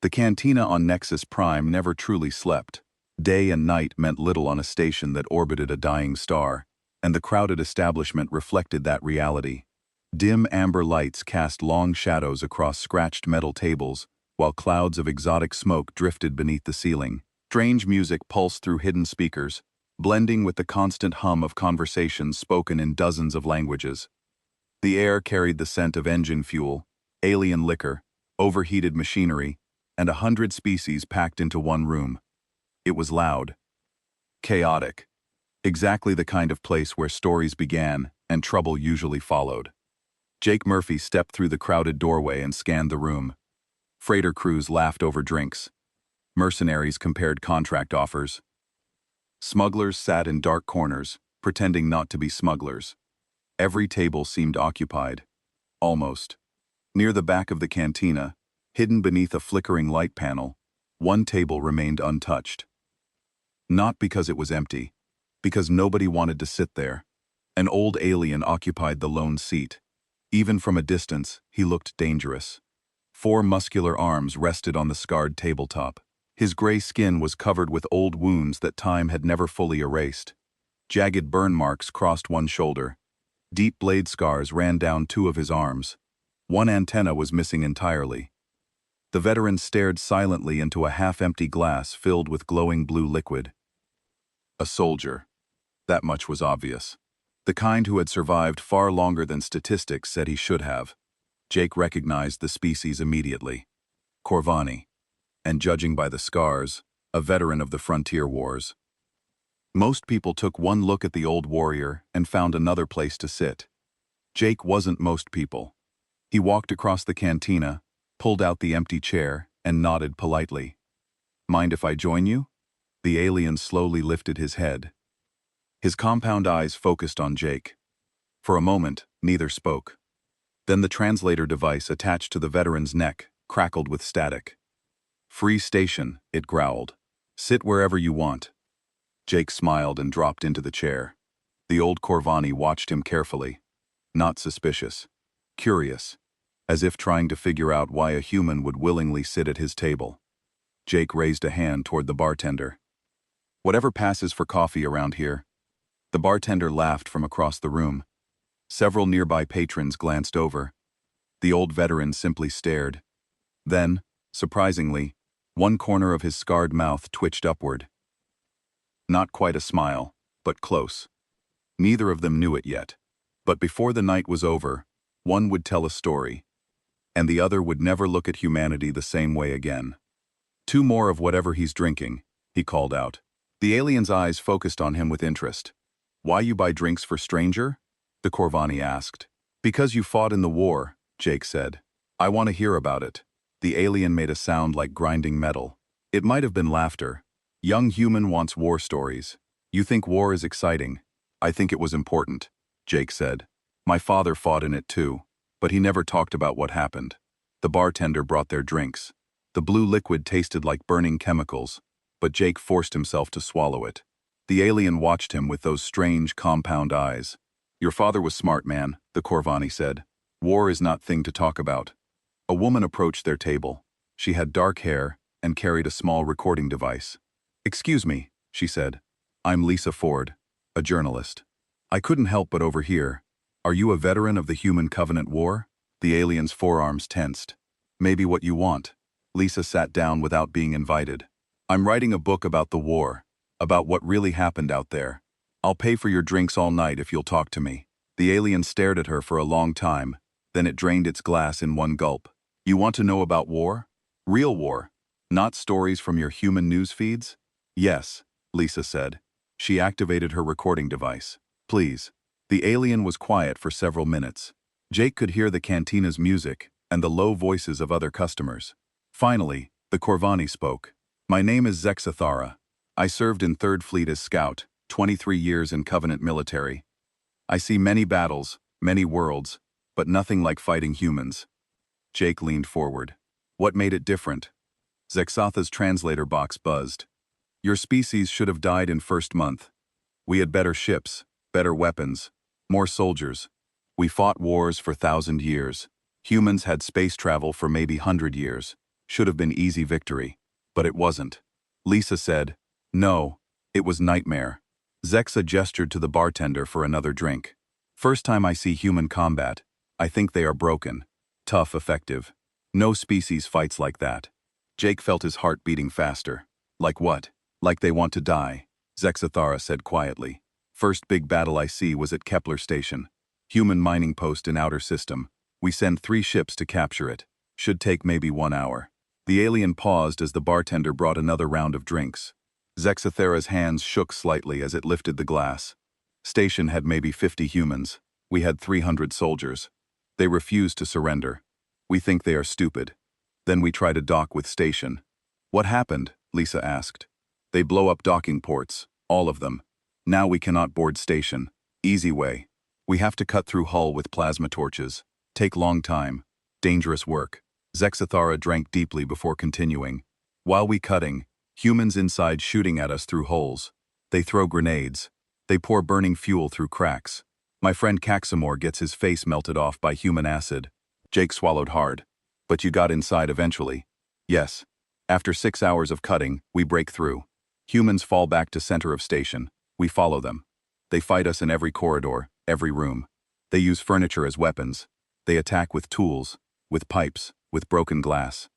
The cantina on Nexus Prime never truly slept. Day and night meant little on a station that orbited a dying star, and the crowded establishment reflected that reality. Dim amber lights cast long shadows across scratched metal tables, while clouds of exotic smoke drifted beneath the ceiling. Strange music pulsed through hidden speakers, blending with the constant hum of conversations spoken in dozens of languages. The air carried the scent of engine fuel, alien liquor, overheated machinery, and 100 species packed into one room. It was loud. Chaotic. Exactly the kind of place where stories began and trouble usually followed. Jake Murphy stepped through the crowded doorway and scanned the room. Freighter crews laughed over drinks. Mercenaries compared contract offers. Smugglers sat in dark corners, pretending not to be smugglers. Every table seemed occupied. Almost. Near the back of the cantina, hidden beneath a flickering light panel, one table remained untouched. Not because it was empty, because nobody wanted to sit there. An old alien occupied the lone seat. Even from a distance, he looked dangerous. 4 muscular arms rested on the scarred tabletop. His gray skin was covered with old wounds that time had never fully erased. Jagged burn marks crossed one shoulder. Deep blade scars ran down 2 of his arms. One antenna was missing entirely. The veteran stared silently into a half-empty glass filled with glowing blue liquid. A soldier. That much was obvious. The kind who had survived far longer than statistics said he should have. Jake recognized the species immediately. Corvani. And judging by the scars, a veteran of the frontier wars. Most people took one look at the old warrior and found another place to sit. Jake wasn't most people. He walked across the cantina, pulled out the empty chair, and nodded politely. "Mind if I join you?" The alien slowly lifted his head. His compound eyes focused on Jake. For a moment, neither spoke. Then the translator device attached to the veteran's neck crackled with static. "Free station," it growled. "Sit wherever you want." Jake smiled and dropped into the chair. The old Corvani watched him carefully. Not suspicious. Curious. As if trying to figure out why a human would willingly sit at his table. Jake raised a hand toward the bartender. "Whatever passes for coffee around here." The bartender laughed from across the room. Several nearby patrons glanced over. The old veteran simply stared. Then, surprisingly, one corner of his scarred mouth twitched upward. Not quite a smile, but close. Neither of them knew it yet. But before the night was over, one would tell a story, and the other would never look at humanity the same way again. "2 more of whatever he's drinking," he called out. The alien's eyes focused on him with interest. "Why you buy drinks for stranger?" the Corvani asked. "Because you fought in the war," Jake said. "I want to hear about it." The alien made a sound like grinding metal. It might have been laughter. "Young human wants war stories. You think war is exciting. I think it was important," Jake said. "My father fought in it too, but he never talked about what happened." The bartender brought their drinks. The blue liquid tasted like burning chemicals, but Jake forced himself to swallow it. The alien watched him with those strange, compound eyes. "Your father was smart, man," the Corvani said. "War is not thing to talk about." A woman approached their table. She had dark hair and carried a small recording device. "Excuse me," she said. "I'm Lisa Ford, a journalist. I couldn't help but overhear. Are you a veteran of the Human Covenant War?" The alien's forearms tensed. "Maybe what you want." Lisa sat down without being invited. "I'm writing a book about the war, about what really happened out there. I'll pay for your drinks all night if you'll talk to me." The alien stared at her for a long time, then it drained its glass in one gulp. "You want to know about war? Real war? Not stories from your human news feeds?" "Yes," Lisa said. She activated her recording device. "Please." The alien was quiet for several minutes. Jake could hear the cantina's music and the low voices of other customers. Finally, the Corvani spoke. "My name is Zexathara. I served in 3rd Fleet as scout, 23 years in Covenant military. I see many battles, many worlds, but nothing like fighting humans." Jake leaned forward. "What made it different?" Zexatha's translator box buzzed. "Your species should have died in first month. We had better ships, better weapons, more soldiers. We fought wars for 1,000 years. Humans had space travel for maybe 100 years. Should have been easy victory. But it wasn't. Lisa said, "No, it was nightmare." Zexa gestured to the bartender for another drink. "First time I see human combat. I think they are broken. Tough, effective. No species fights like that." Jake felt his heart beating faster. "Like what?" "Like they want to die," Zexathara said quietly. "First big battle I see was at Kepler Station. Human mining post in outer system. We send 3 ships to capture it. Should take maybe 1 hour." The alien paused as the bartender brought another round of drinks. Zexathera's hands shook slightly as it lifted the glass. Station had maybe 50 humans. We had 300 soldiers. They refused to surrender. We think they are stupid. Then we try to dock with Station. "What happened?" Lisa asked. "They blow up docking ports, all of them. Now we cannot board Station. Easy way. We have to cut through hull with plasma torches. Take long time. Dangerous work." Zexathara drank deeply before continuing. "While we cutting, humans inside shooting at us through holes. They throw grenades. They pour burning fuel through cracks. My friend Caxamore gets his face melted off by human acid." Jake swallowed hard. "But you got inside eventually?" "Yes. After 6 hours of cutting, we break through. Humans fall back to center of station. We follow them. They fight us in every corridor, every room. They use furniture as weapons. They attack with tools, with pipes, with broken glass."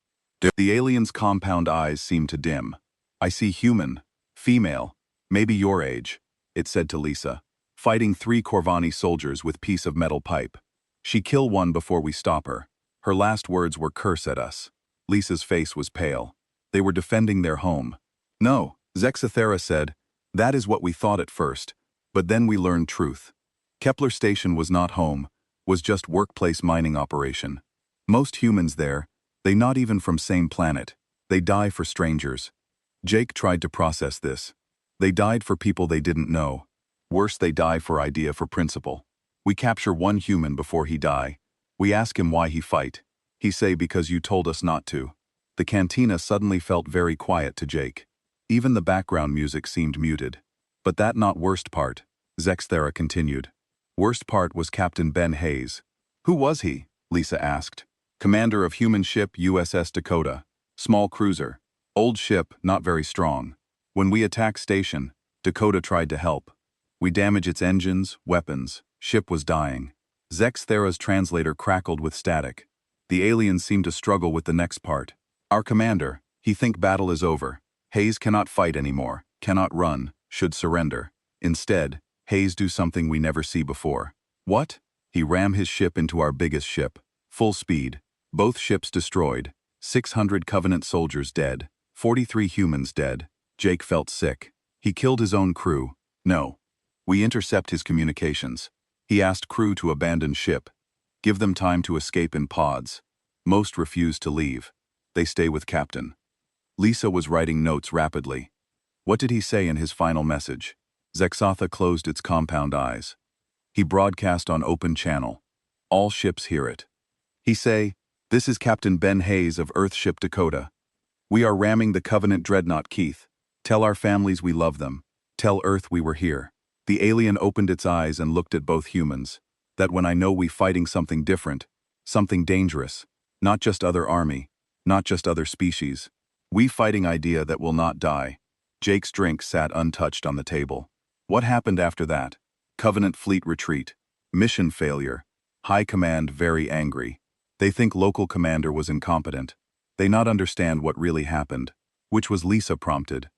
The alien's compound eyes seemed to dim. "I see human, female, maybe your age," it said to Lisa, "fighting 3 Corvani soldiers with piece of metal pipe. She kill one before we stop her. Her last words were curse at us." Lisa's face was pale. "They were defending their home." "No," Zexathera said, "that is what we thought at first, but then we learned truth. Kepler Station was not home, was just workplace mining operation. Most humans there, they not even from same planet. They die for strangers." Jake tried to process this. They died for people they didn't know. Worse, they die for idea for principle. "We capture one human before he die. We ask him why he fight. He say because you told us not to." The cantina suddenly felt very quiet to Jake. Even the background music seemed muted. "But that not worst part," Zexthera continued. "Worst part was Captain Ben Hayes." "Who was he?" Lisa asked. "Commander of human ship USS Dakota. Small cruiser. Old ship, not very strong. When we attacked Station, Dakota tried to help. We damaged its engines, weapons. Ship was dying." Zexthera's translator crackled with static. The aliens seemed to struggle with the next part. "Our commander, he think battle is over. Hayes cannot fight anymore, cannot run, should surrender. Instead, Hayes do something we never see before." "What?" "He ram his ship into our biggest ship. Full speed. Both ships destroyed. 600 Covenant soldiers dead. 43 humans dead." Jake felt sick. "He killed his own crew." "No. We intercept his communications. He asked crew to abandon ship. Give them time to escape in pods. Most refuse to leave. They stay with Captain." Lisa was writing notes rapidly. "What did he say in his final message?" Zexatha closed its compound eyes. "He broadcast on open channel. All ships hear it. He say, 'This is Captain Ben Hayes of Earthship Dakota. We are ramming the Covenant Dreadnought Keith. Tell our families we love them. Tell Earth we were here.'" The alien opened its eyes and looked at both humans. "That when I know we fighting something different, something dangerous, not just other army, not just other species. We fighting idea that will not die." Jake's drink sat untouched on the table. "What happened after that?" "Covenant fleet retreat. Mission failure. High command very angry. They think local commander was incompetent. They not understand what really happened." Which was Lisa prompted.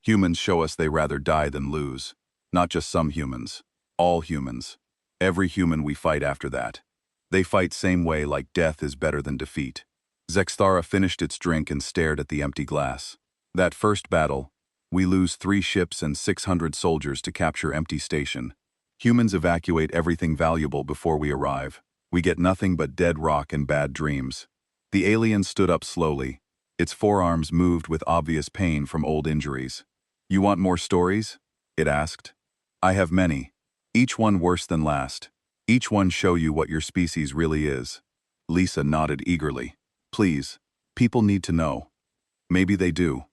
"Humans show us they rather die than lose. Not just some humans. All humans. Every human we fight after that. They fight same way like death is better than defeat." Zexthara finished its drink and stared at the empty glass. "That first battle, we lose 3 ships and 600 soldiers to capture empty station. Humans evacuate everything valuable before we arrive. We get nothing but dead rock and bad dreams." The alien stood up slowly. Its forearms moved with obvious pain from old injuries. "You want more stories?" it asked. "I have many. Each one worse than last. Each one show you what your species really is." Lisa nodded eagerly. "Please, people need to know." "Maybe they do,"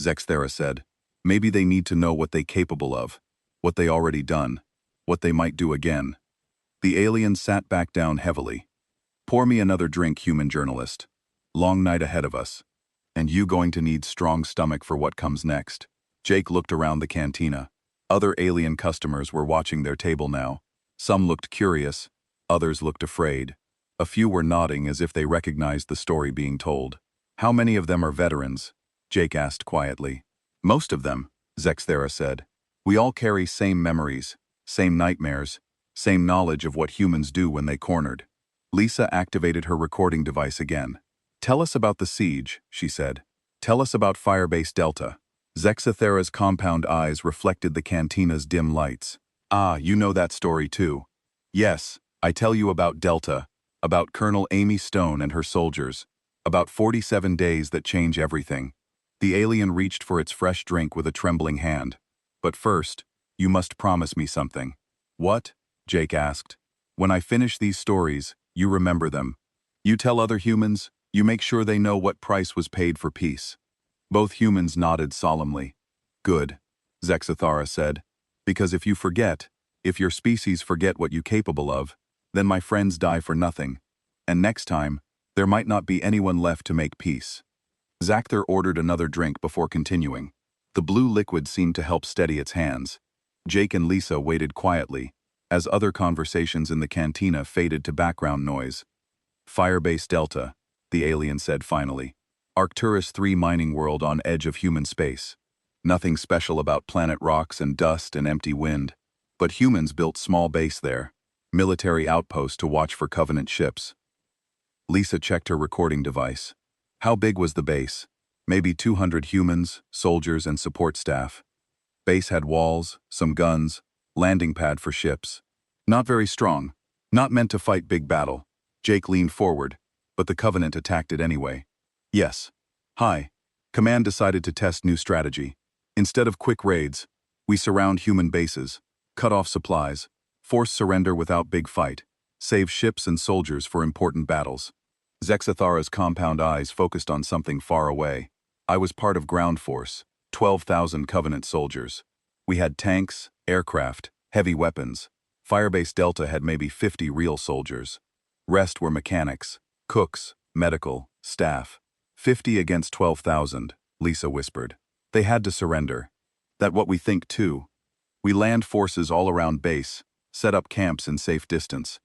Zexthera said. "Maybe they need to know what they capable of, what they already done, what they might do again." The alien sat back down heavily. "Pour me another drink, human journalist. Long night ahead of us." And you going to need strong stomach for what comes next. Jake looked around the cantina. Other alien customers were watching their table now. Some looked curious, others looked afraid. A few were nodding as if they recognized the story being told. How many of them are veterans? Jake asked quietly. Most of them, Zexthera said. We all carry same memories, same nightmares, same knowledge of what humans do when they cornered. Lisa activated her recording device again. Tell us about the siege, she said. Tell us about Firebase Delta. Zexthera's compound eyes reflected the cantina's dim lights. Ah, you know that story too. Yes, I tell you about Delta, about Colonel Amy Stone and her soldiers, about 47 days that change everything. The alien reached for its fresh drink with a trembling hand. But first, you must promise me something. What? Jake asked. When I finish these stories, you remember them. You tell other humans, you make sure they know what price was paid for peace. Both humans nodded solemnly. Good, Zexthera said. Because if you forget, if your species forget what you're capable of, then my friends die for nothing. And next time, there might not be anyone left to make peace. Zachther ordered another drink before continuing. The blue liquid seemed to help steady its hands. Jake and Lisa waited quietly, as other conversations in the cantina faded to background noise. Firebase Delta, the alien said finally. Arcturus 3 mining world on edge of human space. Nothing special about planet rocks and dust and empty wind. But humans built small base there. Military outpost to watch for Covenant ships. Lisa checked her recording device. How big was the base? Maybe 200 humans, soldiers, and support staff. Base had walls, some guns, landing pad for ships. Not very strong. Not meant to fight big battle. Jake leaned forward, but the Covenant attacked it anyway. Yes. Hi. Command decided to test new strategy. Instead of quick raids, we surround human bases, cut off supplies, force surrender without big fight, save ships and soldiers for important battles. Zexthera's compound eyes focused on something far away. I was part of ground force, 12,000 Covenant soldiers. We had tanks, aircraft, heavy weapons. Firebase Delta had maybe 50 real soldiers. Rest were mechanics, cooks, medical, staff. 50 against 12,000, Lisa whispered. They had to surrender. That what we think too. We land forces all around base, set up camps in safe distance.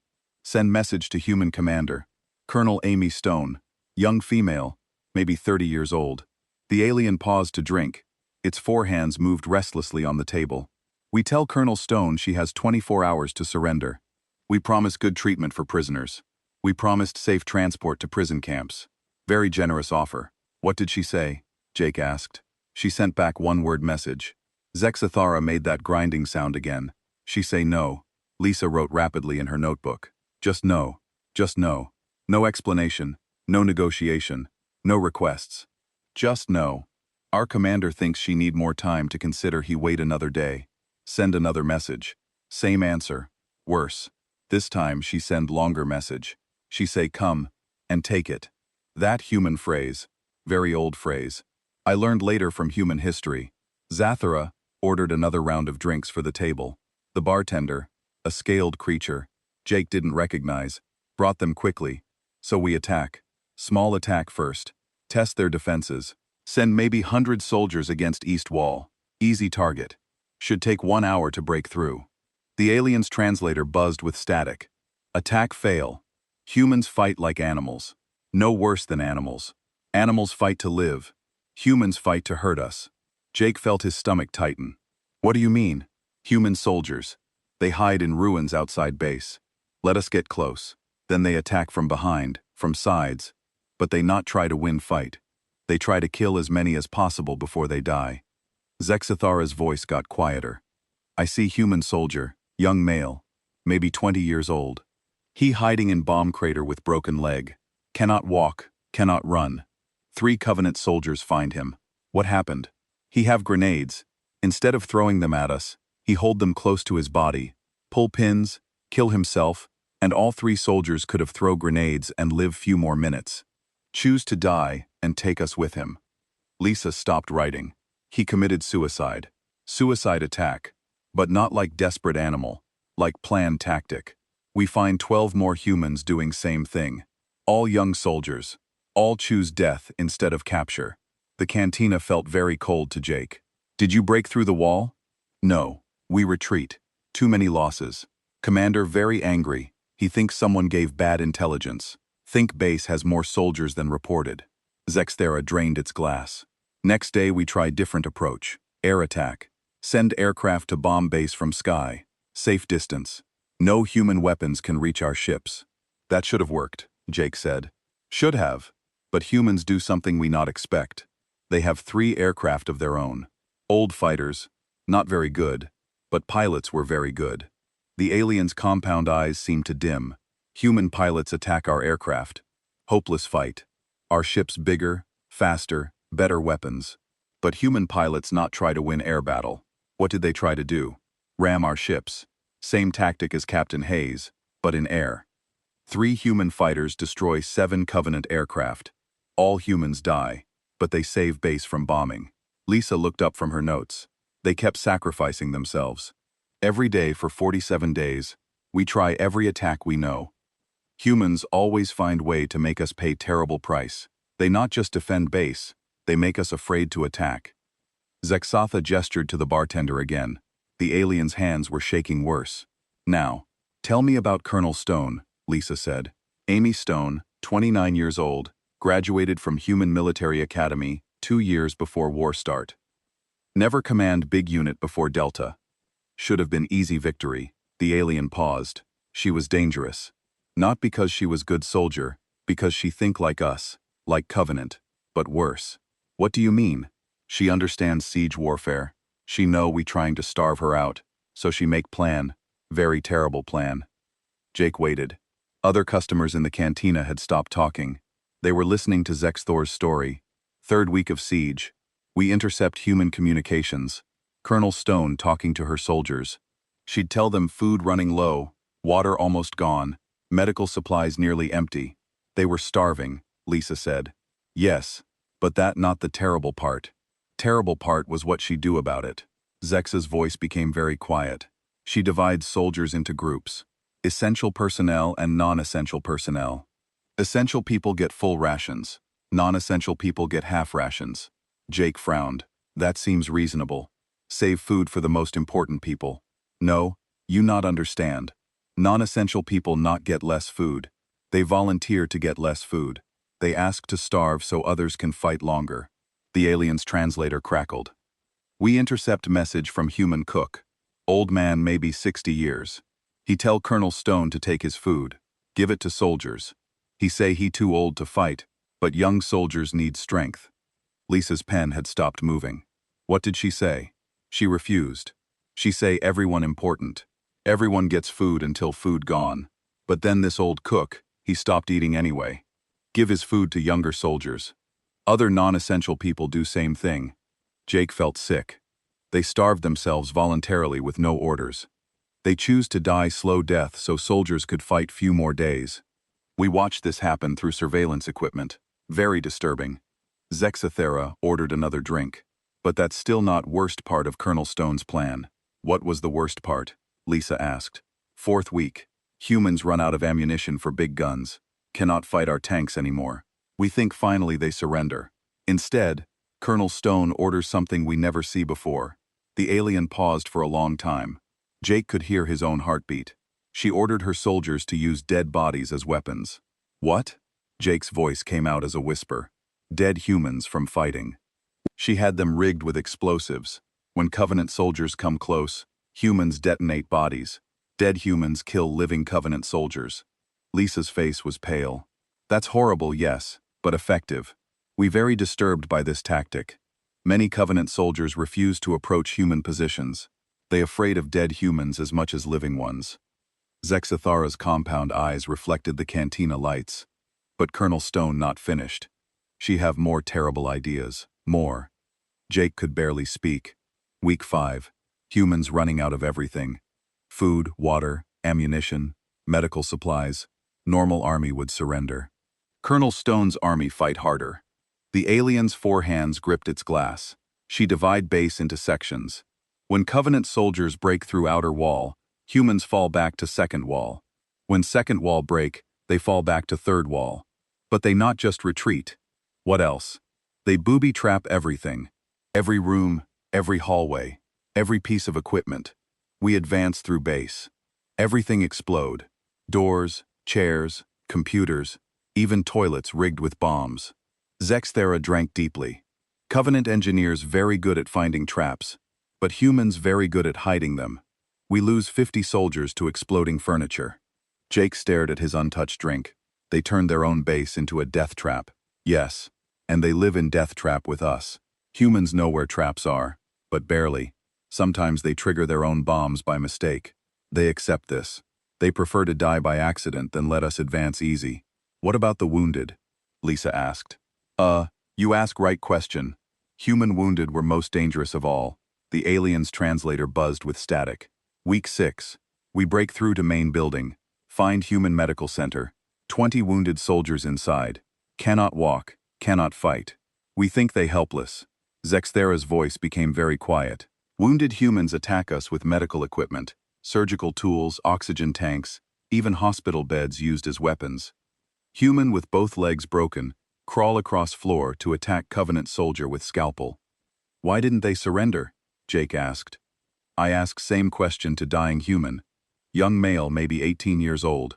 Send message to human commander. Colonel Amy Stone, young female, maybe 30 years old. The alien paused to drink. Its forehands moved restlessly on the table. We tell Colonel Stone she has 24 hours to surrender. We promise good treatment for prisoners. We promised safe transport to prison camps. Very generous offer. What did she say? Jake asked. She sent back one-word message. Zexthera made that grinding sound again. She say no. Lisa wrote rapidly in her notebook. Just no. Just no. No explanation. No negotiation. No requests. Just no. Our commander thinks she need more time to consider. He wait another day. Send another message. Same answer. Worse. This time she send longer message. She say come, and take it. That human phrase. Very old phrase. I learned later from human history. Zathera ordered another round of drinks for the table. The bartender, a scaled creature, Jake didn't recognize, brought them quickly. So we attack. Small attack first. Test their defenses. Send maybe 100 soldiers against East Wall. Easy target. Should take 1 hour to break through. The alien's translator buzzed with static. Attack fail. Humans fight like animals. No worse than animals. Animals fight to live. Humans fight to hurt us. Jake felt his stomach tighten. What do you mean? Human soldiers. They hide in ruins outside base. Let us get close. Then they attack from behind, from sides. But they not try to win fight. They try to kill as many as possible before they die. Zexthera's voice got quieter. I see human soldier, young male, maybe 20 years old. He hiding in bomb crater with broken leg. Cannot walk, cannot run. 3 Covenant soldiers find him. What happened? He have grenades. Instead of throwing them at us, he hold them close to his body, pull pins, kill himself, and all 3 soldiers could have throw grenades and live few more minutes. Choose to die and take us with him. Lisa stopped writing. He committed suicide. Suicide attack. But not like desperate animal, like planned tactic. We find 12 more humans doing same thing. All young soldiers. All choose death instead of capture. The cantina felt very cold to Jake. Did you break through the wall? No. We retreat. Too many losses. Commander very angry. He thinks someone gave bad intelligence. Think base has more soldiers than reported. Zexthera drained its glass. Next day we try different approach. Air attack. Send aircraft to bomb base from sky. Safe distance. No human weapons can reach our ships. That should have worked, Jake said. Should have. But humans do something we not expect. They have 3 aircraft of their own. Old fighters. Not very good. But pilots were very good. The aliens' compound eyes seem to dim. Human pilots attack our aircraft. Hopeless fight. Our ships bigger, faster, better weapons. But human pilots not try to win air battle. What did they try to do? Ram our ships. Same tactic as Captain Hayes, but in air. 3 human fighters destroy 7 Covenant aircraft. All humans die, but they save base from bombing. Lisa looked up from her notes. They kept sacrificing themselves. Every day for 47 days, we try every attack we know. Humans always find way to make us pay terrible price. They not just defend base, they make us afraid to attack. Zexatha gestured to the bartender again. The alien's hands were shaking worse. Now, tell me about Colonel Stone, Lisa said. Amy Stone, 29 years old, graduated from Human Military Academy 2 years before war start. Never command big unit before Delta. Should have been easy victory. The alien paused. She was dangerous. Not because she was good soldier, because she think like us, like Covenant, but worse. What do you mean? She understands siege warfare. She know we trying to starve her out, so she make plan. Very terrible plan. Jake waited. Other customers in the cantina had stopped talking. They were listening to Zexthor's story. 3rd week of siege. We intercept human communications. Colonel Stone talking to her soldiers. She'd tell them food running low, water almost gone, medical supplies nearly empty. They were starving, Lisa said. Yes, but that not the terrible part. Terrible part was what she'd do about it. Zex's voice became very quiet. She divides soldiers into groups. Essential personnel and non-essential personnel. Essential people get full rations. Non-essential people get half rations. Jake frowned. That seems reasonable. Save food for the most important people. No, you not understand. Non-essential people not get less food. They volunteer to get less food. They ask to starve so others can fight longer. The alien's translator crackled. We intercept message from human cook. Old man maybe 60 years. He tell Colonel Stone to take his food. Give it to soldiers. He say he too old to fight, but young soldiers need strength. Lisa's pen had stopped moving. What did she say? She refused. She say everyone important. Everyone gets food until food gone. But then this old cook, he stopped eating anyway. Give his food to younger soldiers. Other non-essential people do same thing. Jake felt sick. They starved themselves voluntarily with no orders. They choose to die slow death so soldiers could fight few more days. We watched this happen through surveillance equipment. Very disturbing. Zexathera ordered another drink. But that's still not worst part of Colonel Stone's plan. What was the worst part? Lisa asked. 4th week. Humans run out of ammunition for big guns. Cannot fight our tanks anymore. We think finally they surrender. Instead, Colonel Stone orders something we never see before. The alien paused for a long time. Jake could hear his own heartbeat. She ordered her soldiers to use dead bodies as weapons. What? Jake's voice came out as a whisper. Dead humans from fighting. She had them rigged with explosives. When Covenant soldiers come close, humans detonate bodies. Dead humans kill living Covenant soldiers. Lisa's face was pale. That's horrible, yes, but effective. We very disturbed by this tactic. Many Covenant soldiers refuse to approach human positions. They afraid of dead humans as much as living ones. Zexathara's compound eyes reflected the cantina lights. But Colonel Stone not finished. She have more terrible ideas. More. Jake could barely speak. Week 5. Humans running out of everything. Food, water, ammunition, medical supplies. Normal army would surrender. Colonel Stone's army fight harder. The alien's 4 hands gripped its glass. She divide base into sections. When Covenant soldiers break through outer wall, humans fall back to second wall. When second wall break, they fall back to third wall. But they not just retreat. What else? They booby-trap everything. Every room, every hallway, every piece of equipment. We advance through base. Everything explode. Doors, chairs, computers, even toilets rigged with bombs. Zexthera drank deeply. Covenant engineers very good at finding traps, but humans very good at hiding them. We lose 50 soldiers to exploding furniture. Jake stared at his untouched drink. They turned their own base into a death trap. Yes, and they live in death trap with us. Humans know where traps are, but barely. Sometimes they trigger their own bombs by mistake. They accept this. They prefer to die by accident than let us advance easy. What about the wounded? Lisa asked. You ask right question. Human wounded were most dangerous of all. The alien's translator buzzed with static. Week 6. We break through to main building. Find human medical center. 20 wounded soldiers inside. Cannot walk, cannot fight. We think they helpless. Zexthera's voice became very quiet. Wounded humans attack us with medical equipment, surgical tools, oxygen tanks, even hospital beds used as weapons. Human with both legs broken, crawl across floor to attack Covenant soldier with scalpel. Why didn't they surrender? Jake asked. I ask same question to dying human. Young male, maybe 18 years old.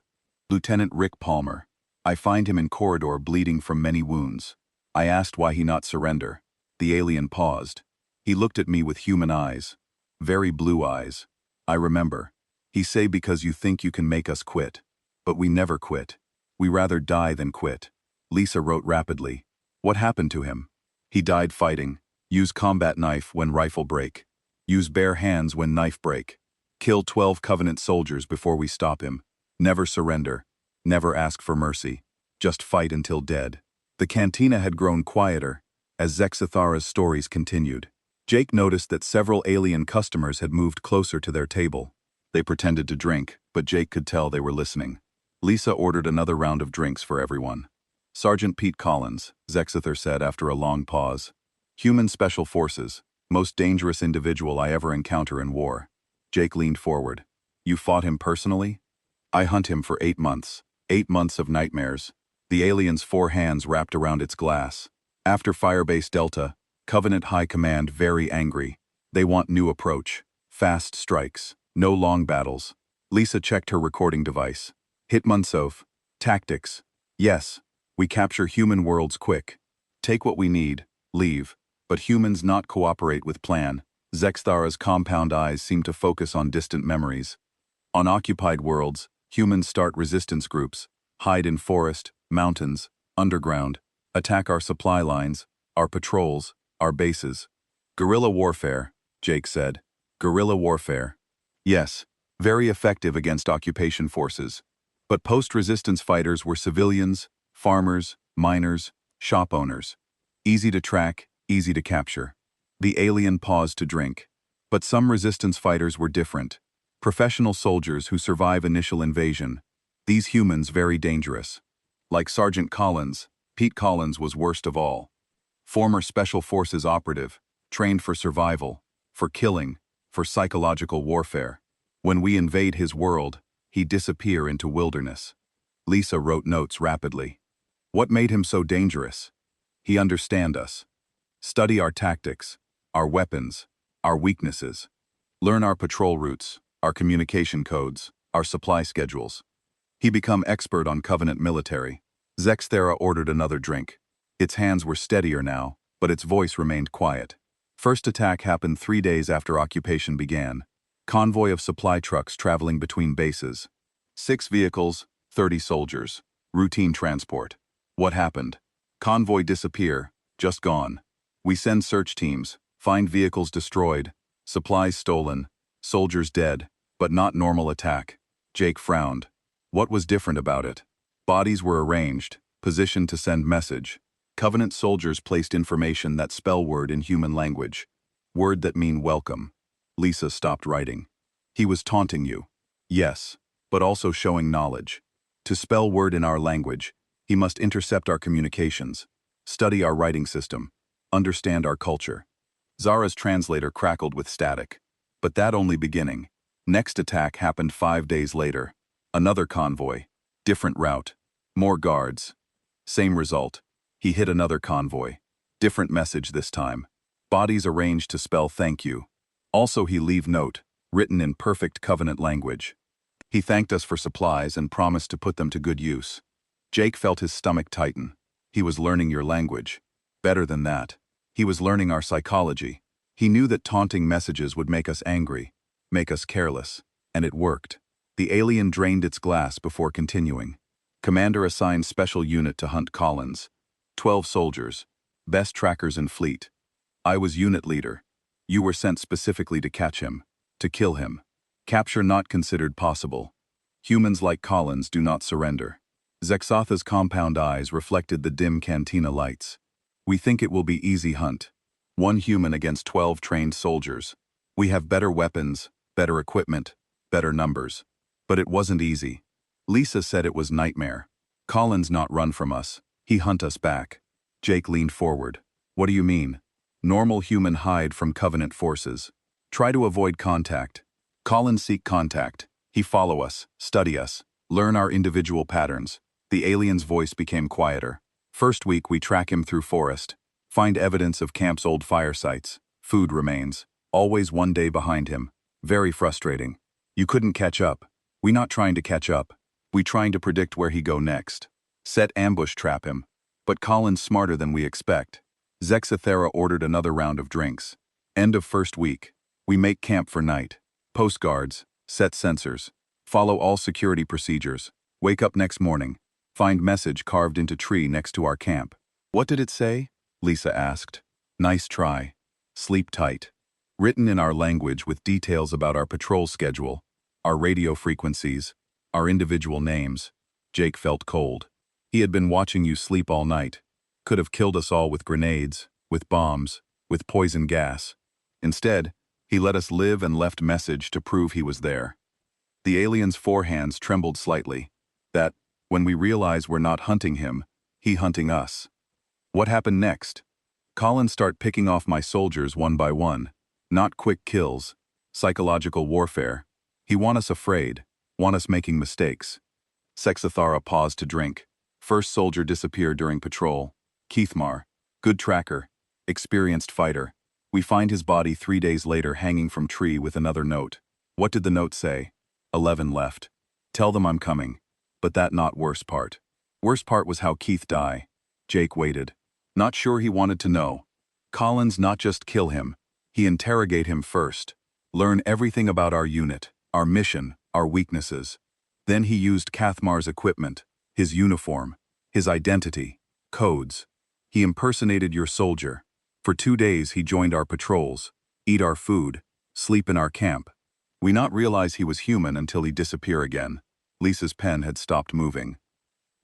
Lieutenant Rick Palmer. I find him in corridor bleeding from many wounds. I asked why he not surrender. The alien paused. He looked at me with human eyes. Very blue eyes. I remember. He say because you think you can make us quit. But we never quit. We rather die than quit. Lisa wrote rapidly. What happened to him? He died fighting. Use combat knife when rifle break. Use bare hands when knife break. Kill 12 Covenant soldiers before we stop him. Never surrender. Never ask for mercy. Just fight until dead. The cantina had grown quieter as Zexthera's stories continued. Jake noticed that several alien customers had moved closer to their table. They pretended to drink, but Jake could tell they were listening. Lisa ordered another round of drinks for everyone. Sergeant Pete Collins, Zexthera said after a long pause. Human Special Forces, most dangerous individual I ever encounter in war. Jake leaned forward. You fought him personally? I hunt him for 8 months. 8 months of nightmares. The alien's 4 hands wrapped around its glass. After Firebase Delta, Covenant High Command very angry. They want new approach. Fast strikes. No long battles. Lisa checked her recording device. Hitmunsof. Tactics. Yes. We capture human worlds quick. Take what we need. Leave. But humans not cooperate with plan. Zexthera's compound eyes seem to focus on distant memories. On occupied worlds, humans start resistance groups. Hide in forest, mountains, underground. Attack our supply lines, our patrols, our bases. Guerrilla warfare, Jake said. Guerrilla warfare. Yes, very effective against occupation forces. But post-resistance fighters were civilians, farmers, miners, shop owners. Easy to track, easy to capture. The alien paused to drink. But some resistance fighters were different. Professional soldiers who survive initial invasion. These humans very dangerous. Like Sergeant Collins, Pete Collins was worst of all. Former Special Forces operative, trained for survival, for killing, for psychological warfare. When we invade his world, he disappear into wilderness. Lisa wrote notes rapidly. What made him so dangerous? He understand us. Study our tactics, our weapons, our weaknesses. Learn our patrol routes, our communication codes, our supply schedules. He become expert on Covenant military. Zexthera ordered another drink. Its hands were steadier now, but its voice remained quiet. First attack happened 3 days after occupation began. Convoy of supply trucks traveling between bases. 6 vehicles, 30 soldiers. Routine transport. What happened? Convoy disappear, just gone. We send search teams, find vehicles destroyed, supplies stolen, soldiers dead, but not normal attack. Jake frowned. What was different about it? Bodies were arranged, positioned to send message. Covenant soldiers placed information that spell word in human language. Word that mean welcome. Lisa stopped writing. He was taunting you. Yes, but also showing knowledge. To spell word in our language, he must intercept our communications, study our writing system, understand our culture. Zara's translator crackled with static. But that only beginning. Next attack happened 5 days later. Another convoy. Different route. More guards. Same result. He hit another convoy. Different message this time. Bodies arranged to spell thank you. Also he leave note, written in perfect Covenant language. He thanked us for supplies and promised to put them to good use. Jake felt his stomach tighten. He was learning your language. Better than that. He was learning our psychology. He knew that taunting messages would make us angry, make us careless. And it worked. The alien drained its glass before continuing. Commander assigned special unit to hunt Collins. 12 soldiers. Best trackers in fleet. I was unit leader. You were sent specifically to catch him. To kill him. Capture not considered possible. Humans like Collins do not surrender. Zexatha's compound eyes reflected the dim cantina lights. We think it will be easy hunt. 1 human against 12 trained soldiers. We have better weapons, better equipment, better numbers. But it wasn't easy. Lisa said it was nightmare. Collins not run from us. He hunt us back. Jake leaned forward. What do you mean? Normal human hide from Covenant forces. Try to avoid contact. Collins seek contact. He follow us, study us, learn our individual patterns. The alien's voice became quieter. First week we track him through forest. Find evidence of camp's old fire sites. Food remains. Always 1 day behind him. Very frustrating. You couldn't catch up. We not trying to catch up. We trying to predict where he go next. Set ambush trap him. But Collins smarter than we expect. Zexathera ordered another round of drinks. End of first week. We make camp for night. Post guards. Set sensors. Follow all security procedures. Wake up next morning. Find message carved into tree next to our camp. What did it say? Lisa asked. Nice try. Sleep tight. Written in our language with details about our patrol schedule, our radio frequencies, our individual names. Jake felt cold. He had been watching you sleep all night. Could have killed us all with grenades, with bombs, with poison gas. Instead, he let us live and left message to prove he was there. The alien's forehands trembled slightly. That, when we realize we're not hunting him, he hunting us. What happened next? Collins start picking off my soldiers one by one. Not quick kills. Psychological warfare. He want us afraid. Want us making mistakes. Sexathara paused to drink. First soldier disappeared during patrol. Keithmar. Good tracker. Experienced fighter. We find his body 3 days later hanging from tree with another note. What did the note say? 11 left. Tell them I'm coming. But that not worst part. Worst part was how Keith die. Jake waited. Not sure he wanted to know. Collins not just kill him. He interrogate him first. Learn everything about our unit, our mission, our weaknesses. Then he used Cathmar's equipment, his uniform, his identity, codes. He impersonated your soldier. For 2 days he joined our patrols, eat our food, sleep in our camp. We not realize he was human until he disappear again. Lisa's pen had stopped moving.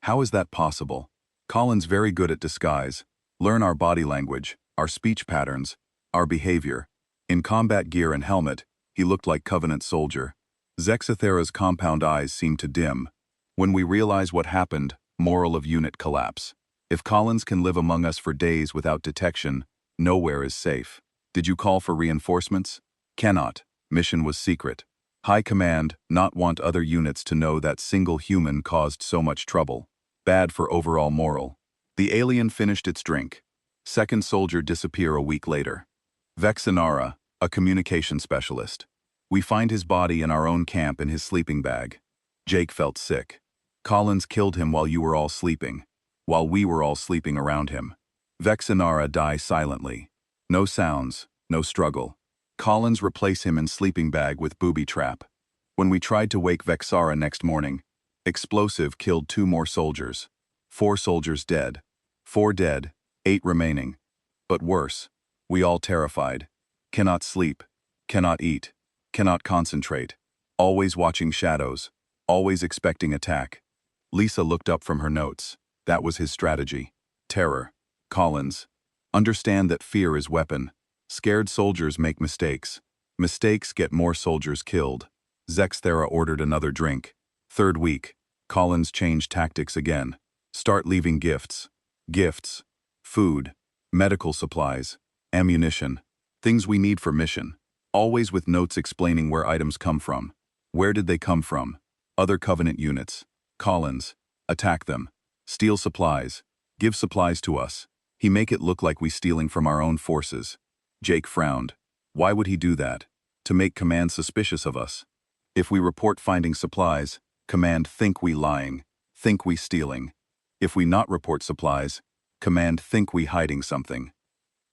How is that possible? Collins very good at disguise. Learn our body language, our speech patterns, our behavior. In combat gear and helmet, he looked like Covenant soldier. Zexathera's compound eyes seemed to dim. When we realize what happened, moral of unit collapse. If Collins can live among us for days without detection, nowhere is safe. Did you call for reinforcements? Cannot. Mission was secret. High command not want other units to know that single human caused so much trouble. Bad for overall moral. The alien finished its drink. Second soldier disappear a week later. Vexanara, a communication specialist. We find his body in our own camp in his sleeping bag. Jake felt sick. Collins killed him while you were all sleeping. While we were all sleeping around him. Vexanara die silently. No sounds, no struggle. Collins replace him in sleeping bag with booby trap. When we tried to wake Vexara next morning, explosive killed 2 more soldiers. 4 soldiers dead. 4 dead, 8 remaining. But worse, we all terrified. Cannot sleep, cannot eat, cannot concentrate. Always watching shadows, always expecting attack. Lisa looked up from her notes. That was his strategy. Terror. Collins. Understand that fear is weapon. Scared soldiers make mistakes. Mistakes get more soldiers killed. Zexthera ordered another drink. Third week. Collins changed tactics again. Start leaving gifts. Gifts. Food. Medical supplies. Ammunition. Things we need for mission. Always with notes explaining where items come from. Where did they come from? Other Covenant units. Collins. Attack them. Steal supplies. Give supplies to us. He make it look like we stealing from our own forces. Jake frowned. Why would he do that? To make Command suspicious of us. If we report finding supplies, Command think we lying, think we stealing. If we not report supplies, Command think we hiding something.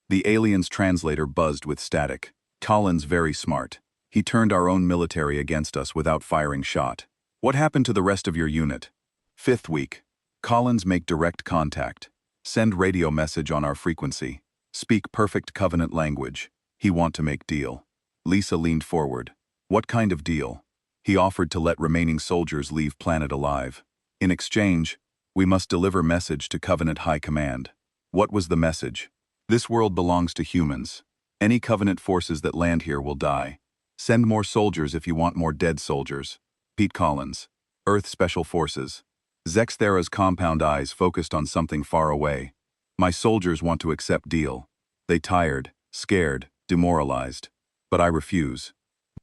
The alien's translator buzzed with static. Collins very smart. He turned our own military against us without firing shot. What happened to the rest of your unit? 5th week. Collins make direct contact. Send radio message on our frequency. Speak perfect Covenant language. He want to make deal. Lisa leaned forward. What kind of deal? He offered to let remaining soldiers leave planet alive. In exchange, we must deliver message to Covenant High Command. What was the message? This world belongs to humans. Any Covenant forces that land here will die. Send more soldiers if you want more dead soldiers. Pete Collins. Earth Special Forces. Zexthera's compound eyes focused on something far away. My soldiers want to accept deal. They tired, scared, demoralized. But I refuse.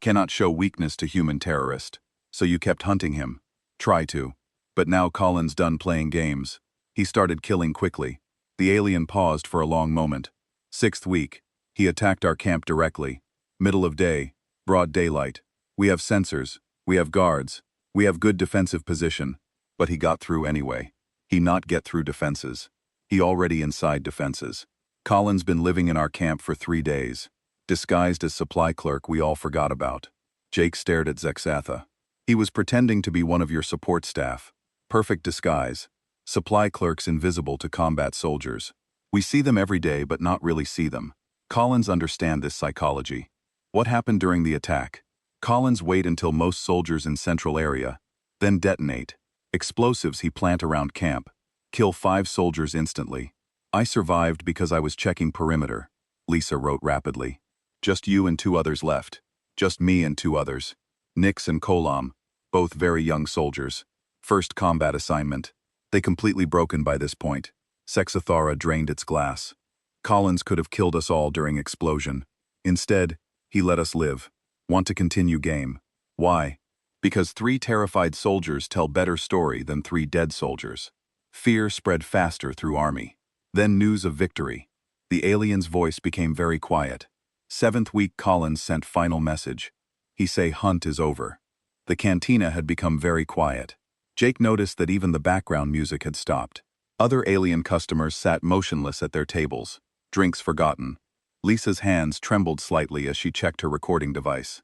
Cannot show weakness to human terrorist. So you kept hunting him. Try to. But now Collins done playing games. He started killing quickly. The alien paused for a long moment. 6th week. He attacked our camp directly. Middle of day. Broad daylight. We have sensors. We have guards. We have good defensive position. But he got through anyway. He not get through defenses. He already inside defenses. Collins been living in our camp for 3 days. Disguised as supply clerk we all forgot about. Jake stared at Zexatha. He was pretending to be one of your support staff. Perfect disguise. Supply clerks invisible to combat soldiers. We see them every day but not really see them. Collins understand this psychology. What happened during the attack? Collins wait until most soldiers in central area. Then detonate. Explosives he plant around camp. Kill 5 soldiers instantly. I survived because I was checking perimeter. Lisa wrote rapidly. Just you and 2 others left. Just me and 2 others. Nix and Kolam. Both very young soldiers. First combat assignment. They completely broken by this point. Sexathara drained its glass. Collins could have killed us all during explosion. Instead, he let us live. Want to continue game. Why? Because 3 terrified soldiers tell better story than 3 dead soldiers. Fear spread faster through army. Then news of victory. The alien's voice became very quiet. 7th week Collins sent final message. He say hunt is over. The cantina had become very quiet. Jake noticed that even the background music had stopped. Other alien customers sat motionless at their tables, drinks forgotten. Lisa's hands trembled slightly as she checked her recording device.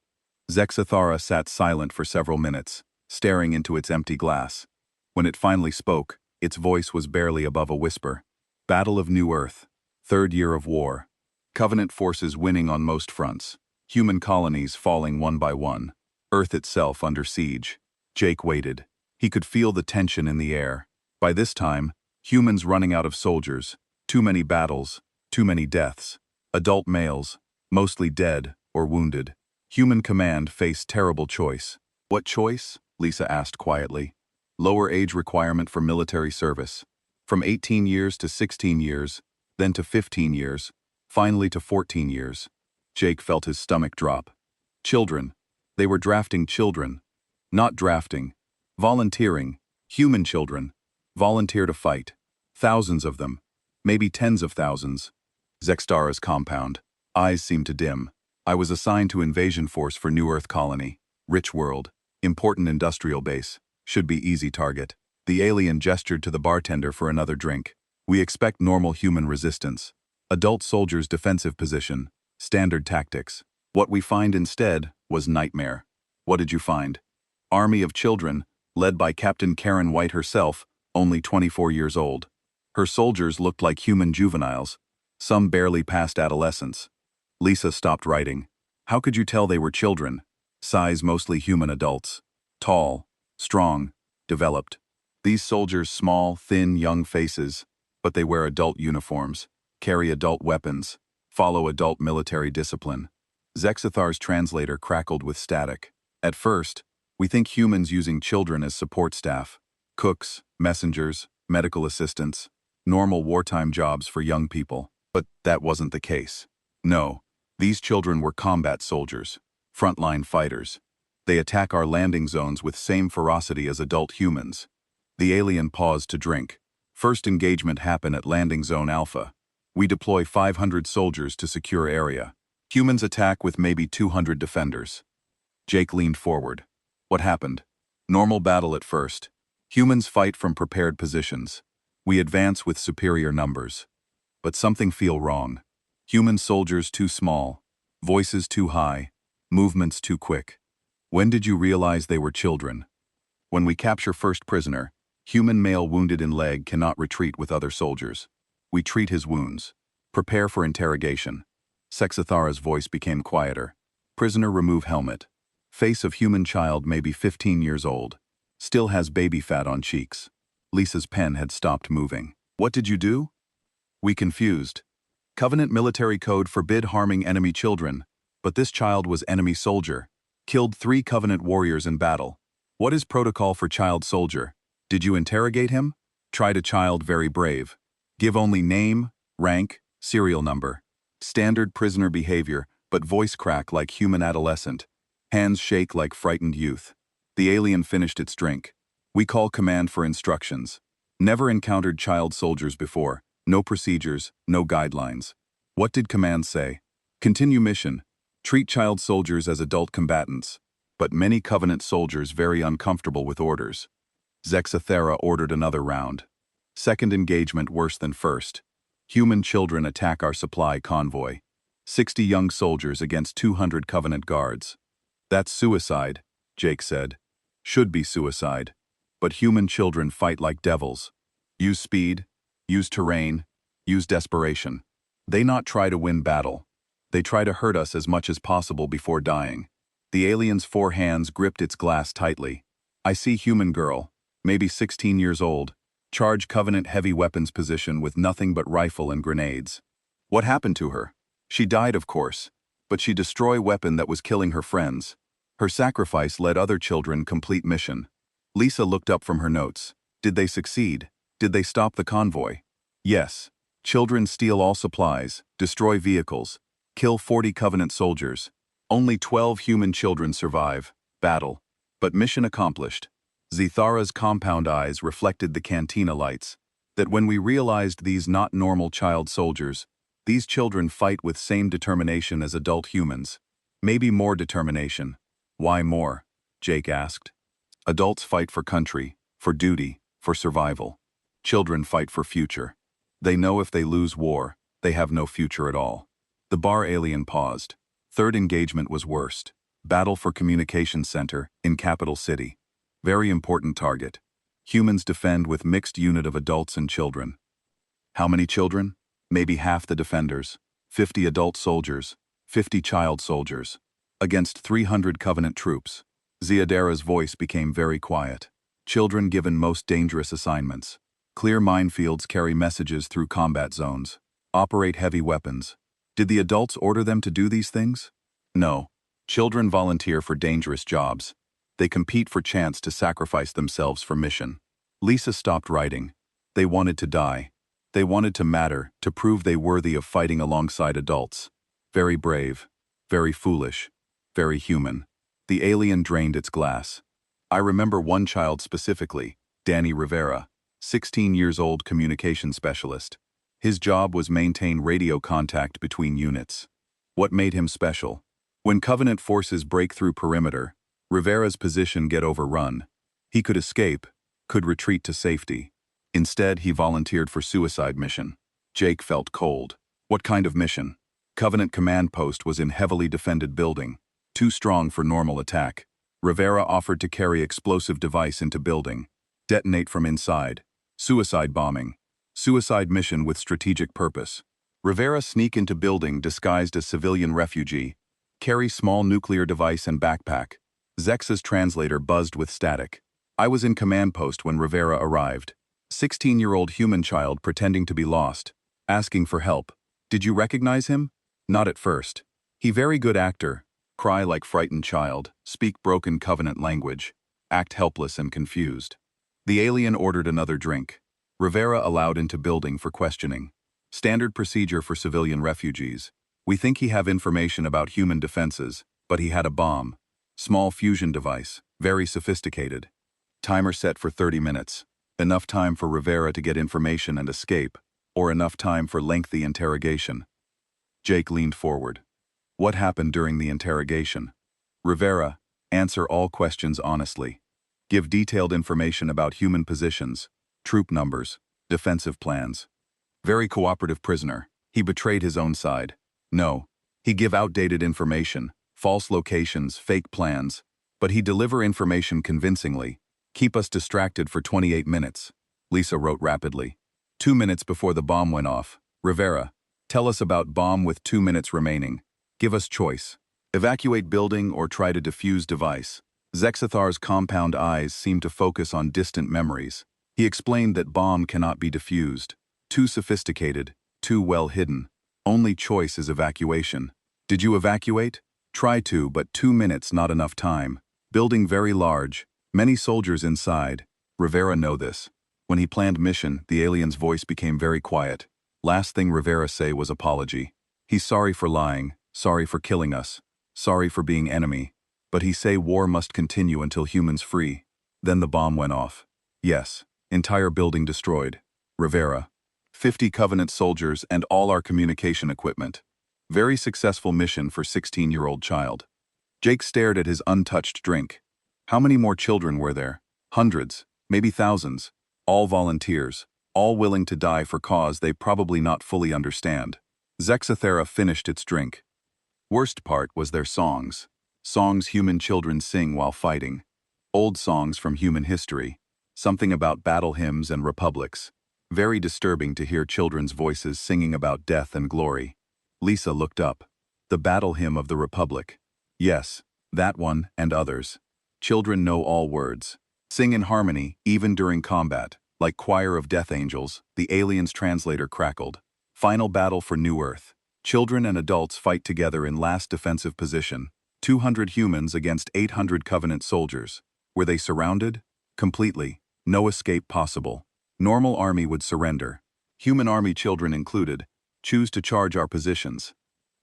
Zexathara sat silent for several minutes, staring into its empty glass. When it finally spoke, its voice was barely above a whisper. Battle of New Earth. 3rd year of war. Covenant forces winning on most fronts. Human colonies falling one by one. Earth itself under siege. Jake waited. He could feel the tension in the air. By this time, humans running out of soldiers. Too many battles. Too many deaths. Adult males, mostly dead or wounded. Human command faced terrible choice. What choice? Lisa asked quietly. Lower age requirement for military service. From 18 years to 16 years, then to 15 years, finally to 14 years. Jake felt his stomach drop. Children. They were drafting children. Not drafting. Volunteering. Human children. Volunteer to fight. Thousands of them. Maybe tens of thousands. Zextara's compound. Eyes seemed to dim. I was assigned to invasion force for New Earth colony. Rich world. Important industrial base. Should be easy target. The alien gestured to the bartender for another drink. We expect normal human resistance. Adult soldiers' defensive position. Standard tactics. What we find instead was nightmare. What did you find? Army of children, led by Captain Karen White herself, only 24 years old. Her soldiers looked like human juveniles. Some barely past adolescence. Lisa stopped writing. How could you tell they were children? Size mostly human adults. Tall, strong, developed. These soldiers small, thin, young faces, but they wear adult uniforms, carry adult weapons, follow adult military discipline. Zexathar's translator crackled with static. At first, we think humans using children as support staff. Cooks, messengers, medical assistants, normal wartime jobs for young people. But that wasn't the case. No, these children were combat soldiers, frontline fighters. They attack our landing zones with same ferocity as adult humans. The alien paused to drink. First engagement happened at Landing Zone Alpha. We deploy 500 soldiers to secure area. Humans attack with maybe 200 defenders. Jake leaned forward. What happened? Normal battle at first. Humans fight from prepared positions. We advance with superior numbers. But something feel wrong. Human soldiers too small. Voices too high. Movements too quick. When did you realize they were children? When we capture first prisoner, human male wounded in leg cannot retreat with other soldiers. We treat his wounds. Prepare for interrogation. Sexathara's voice became quieter. Prisoner remove helmet. Face of human child maybe 15 years old. Still has baby fat on cheeks. Lisa's pen had stopped moving. What did you do? We confused. Covenant military code forbid harming enemy children, but this child was enemy soldier. Killed 3 Covenant warriors in battle. What is protocol for child soldier? Did you interrogate him? Tried a child very brave. Give only name, rank, serial number. Standard prisoner behavior, but voice crack like human adolescent. Hands shake like frightened youth. The alien finished its drink. We call command for instructions. Never encountered child soldiers before. No procedures, no guidelines. What did command say? Continue mission. Treat child soldiers as adult combatants. But many Covenant soldiers very uncomfortable with orders. Zexathera ordered another round. Second engagement worse than first. Human children attack our supply convoy. 60 young soldiers against 200 Covenant guards. That's suicide, Jake said. Should be suicide. But human children fight like devils. Use speed, use terrain, use desperation. They not try to win battle. They try to hurt us as much as possible before dying. The alien's 4 hands gripped its glass tightly. I see human girl, maybe 16 years old, charge Covenant heavy weapons position with nothing but rifle and grenades. What happened to her? She died, of course, but she destroyed weapon that was killing her friends. Her sacrifice led other children complete mission. Lisa looked up from her notes. Did they succeed? Did they stop the convoy? Yes. Children steal all supplies, destroy vehicles, kill 40 Covenant soldiers. Only 12 human children survive. Battle. But mission accomplished. Zethara's compound eyes reflected the cantina lights. That when we realized these not normal child soldiers, these children fight with same determination as adult humans. Maybe more determination. Why more? Jake asked. Adults fight for country, for duty, for survival. Children fight for future. They know if they lose war, they have no future at all. The bar alien paused. Third engagement was worst. Battle for communication center in capital city. Very important target. Humans defend with mixed unit of adults and children. How many children? Maybe half the defenders. 50 adult soldiers. 50 child soldiers. Against 300 Covenant troops. Ziadera's voice became very quiet. Children given most dangerous assignments. Clear minefields carry messages through combat zones. Operate heavy weapons. Did the adults order them to do these things? No. Children volunteer for dangerous jobs. They compete for chance to sacrifice themselves for mission. Lisa stopped writing. They wanted to die. They wanted to matter, to prove they worthy of fighting alongside adults. Very brave. Very foolish. Very human. The alien drained its glass. I remember one child specifically, Danny Rivera, 16 years old communication specialist. His job was maintain radio contact between units. What made him special? When Covenant forces break through perimeter, Rivera's position get overrun. He could escape, could retreat to safety. Instead, he volunteered for suicide mission. Jake felt cold. What kind of mission? Covenant command post was in heavily defended building. Too strong for normal attack. Rivera offered to carry explosive device into building. Detonate from inside. Suicide bombing. Suicide mission with strategic purpose. Rivera sneak into building disguised as civilian refugee. Carry small nuclear device and backpack. Zex's translator buzzed with static. I was in command post when Rivera arrived. 16-year-old human child pretending to be lost. Asking for help. Did you recognize him? Not at first. He very good actor. Cry like frightened child. Speak broken Covenant language. Act helpless and confused. The alien ordered another drink. Rivera allowed into building for questioning. Standard procedure for civilian refugees. We think he have information about human defenses, but he had a bomb. Small fusion device, very sophisticated. Timer set for 30 minutes. Enough time for Rivera to get information and escape. or enough time for lengthy interrogation. Jake leaned forward. What happened during the interrogation? Rivera, answer all questions honestly. Give detailed information about human positions, troop numbers, defensive plans. Very cooperative prisoner. He betrayed his own side. No. He give outdated information, false locations, fake plans. But he deliver information convincingly. Keep us distracted for 28 minutes. Lisa wrote rapidly. 2 minutes before the bomb went off. Rivera, tell us about bomb with 2 minutes remaining. Give us choice. Evacuate building or try to defuse device. Zexathar's compound eyes seemed to focus on distant memories. He explained that bomb cannot be defused. Too sophisticated, too well hidden. Only choice is evacuation. Did you evacuate? Try to, but 2 minutes not enough time. Building very large. Many soldiers inside. Rivera know this. When he planned mission, the alien's voice became very quiet. Last thing Rivera say was apology. He's sorry for lying, sorry for killing us, sorry for being enemy. But he say war must continue until humans free. Then the bomb went off. Yes, entire building destroyed. Rivera. 50 Covenant soldiers and all our communication equipment. Very successful mission for 16-year-old child. Jake stared at his untouched drink. How many more children were there? Hundreds, maybe thousands. All volunteers, all willing to die for cause they probably not fully understand. Zexathera finished its drink. Worst part was their songs. Songs human children sing while fighting. Old songs from human history. Something about battle hymns and republics. Very disturbing to hear children's voices singing about death and glory. Lisa looked up. The battle hymn of the Republic. Yes, that one and others. Children know all words. Sing in harmony, even during combat. Like choir of death angels, the alien's translator crackled. Final battle for New Earth. Children and adults fight together in last defensive position. 200 humans against 800 Covenant soldiers. Were they surrounded? Completely. No escape possible. Normal army would surrender. Human army children included. Choose to charge our positions.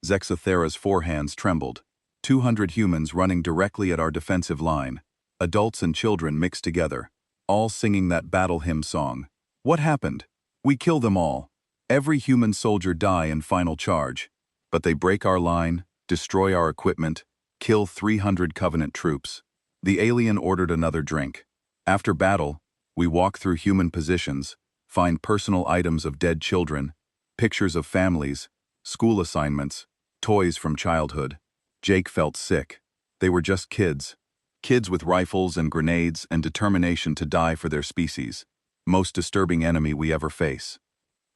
Zexathera's forehands trembled. 200 humans running directly at our defensive line. Adults and children mixed together. All singing that battle hymn song. What happened? We kill them all. Every human soldier die in final charge. But they break our line, destroy our equipment, kill 300 Covenant troops. The alien ordered another drink. After battle, we walk through human positions, find personal items of dead children, pictures of families, school assignments, toys from childhood. Jake felt sick. They were just kids. Kids with rifles and grenades and determination to die for their species. Most disturbing enemy we ever face.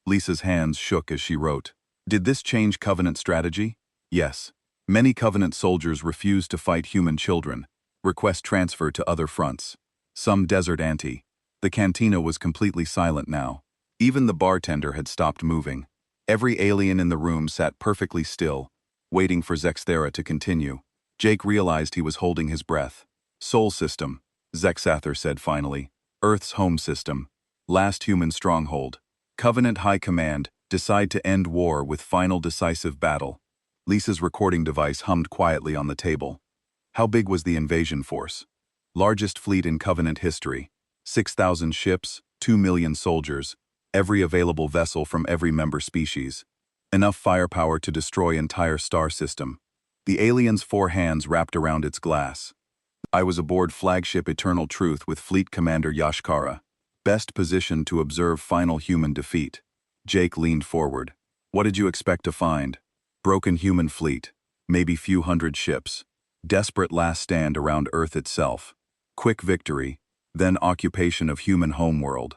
Lisa's hands shook as she wrote. Did this change Covenant strategy? Yes. Many Covenant soldiers refuse to fight human children, request transfer to other fronts. Some desert ante. The cantina was completely silent now. Even the bartender had stopped moving. Every alien in the room sat perfectly still, waiting for Zexathera to continue. Jake realized he was holding his breath. Sol system, Zexather said finally. Earth's home system. Last human stronghold. Covenant High Command, decide to end war with final decisive battle. Lisa's recording device hummed quietly on the table. How big was the invasion force? Largest fleet in Covenant history. 6,000 ships, 2 million soldiers, every available vessel from every member species. Enough firepower to destroy entire star system. The alien's 4 hands wrapped around its glass. I was aboard flagship Eternal Truth with Fleet Commander Yashkara. Best positioned to observe final human defeat. Jake leaned forward. What did you expect to find? Broken human fleet. Maybe few hundred ships. Desperate last stand around Earth itself. Quick victory, then occupation of human homeworld.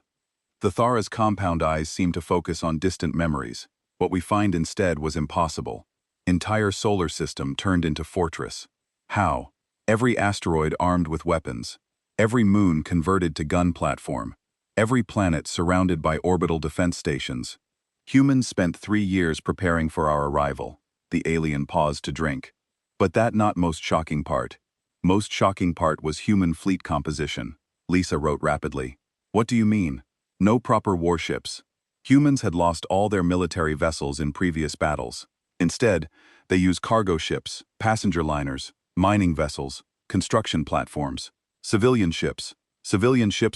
The Thara's compound eyes seemed to focus on distant memories. What we find instead was impossible. Entire solar system turned into fortress. How? Every asteroid armed with weapons. Every moon converted to gun platform. Every planet surrounded by orbital defense stations. Humans spent 3 years preparing for our arrival. The alien paused to drink. But that not most shocking part. Most shocking part was human fleet composition. Lisa wrote rapidly. What do you mean? No proper warships. Humans had lost all their military vessels in previous battles. Instead, they used cargo ships, passenger liners, mining vessels, construction platforms, civilian ships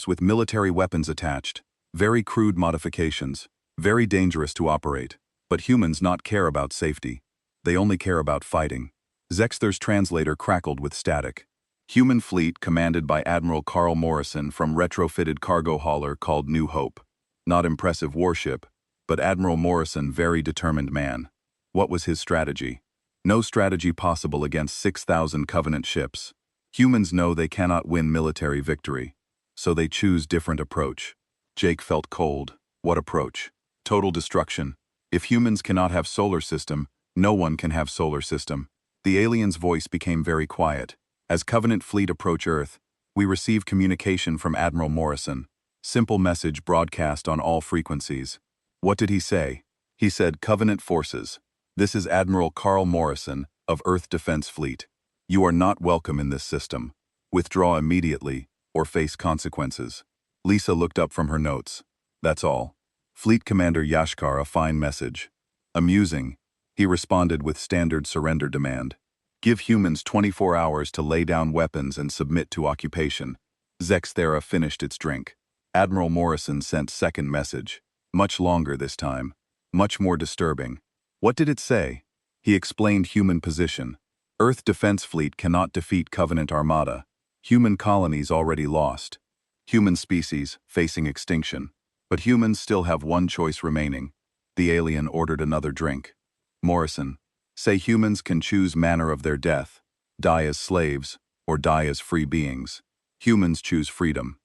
with military weapons attached, very crude modifications. Very dangerous to operate. But humans not care about safety. They only care about fighting. Zexthar's translator crackled with static. Human fleet commanded by Admiral Carl Morrison from retrofitted cargo hauler called New Hope. Not impressive warship, but Admiral Morrison very determined man. What was his strategy? No strategy possible against 6,000 Covenant ships. Humans know they cannot win military victory. So they choose different approach. Jake felt cold. What approach? Total destruction. If humans cannot have solar system, no one can have solar system. The alien's voice became very quiet. As Covenant fleet approach Earth, we receive communication from Admiral Morrison. Simple message broadcast on all frequencies. What did he say? He said, Covenant forces. This is Admiral Carl Morrison of Earth Defense Fleet. You are not welcome in this system. Withdraw immediately or face consequences. Lisa looked up from her notes. That's all. Fleet Commander Yashkar, a fine message. Amusing. He responded with standard surrender demand. Give humans 24 hours to lay down weapons and submit to occupation. Zexthera finished its drink. Admiral Morrison sent second message. Much longer this time. Much more disturbing. What did it say? He explained human position. Earth Defense Fleet cannot defeat Covenant Armada. Human colonies already lost. Human species facing extinction. But humans still have one choice remaining. The alien ordered another drink. Morrison. Say humans can choose manner of their death, die as slaves, or die as free beings. Humans choose freedom.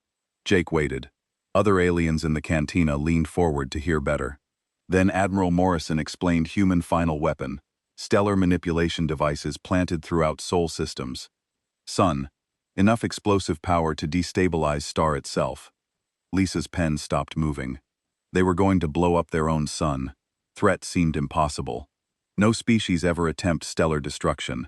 Jake waited. Other aliens in the cantina leaned forward to hear better. Then Admiral Morrison explained human final weapon, stellar manipulation devices planted throughout Sol systems. Sun. Enough explosive power to destabilize star itself. Lisa's pen stopped moving. They were going to blow up their own sun. Threat seemed impossible. No species ever attempt stellar destruction.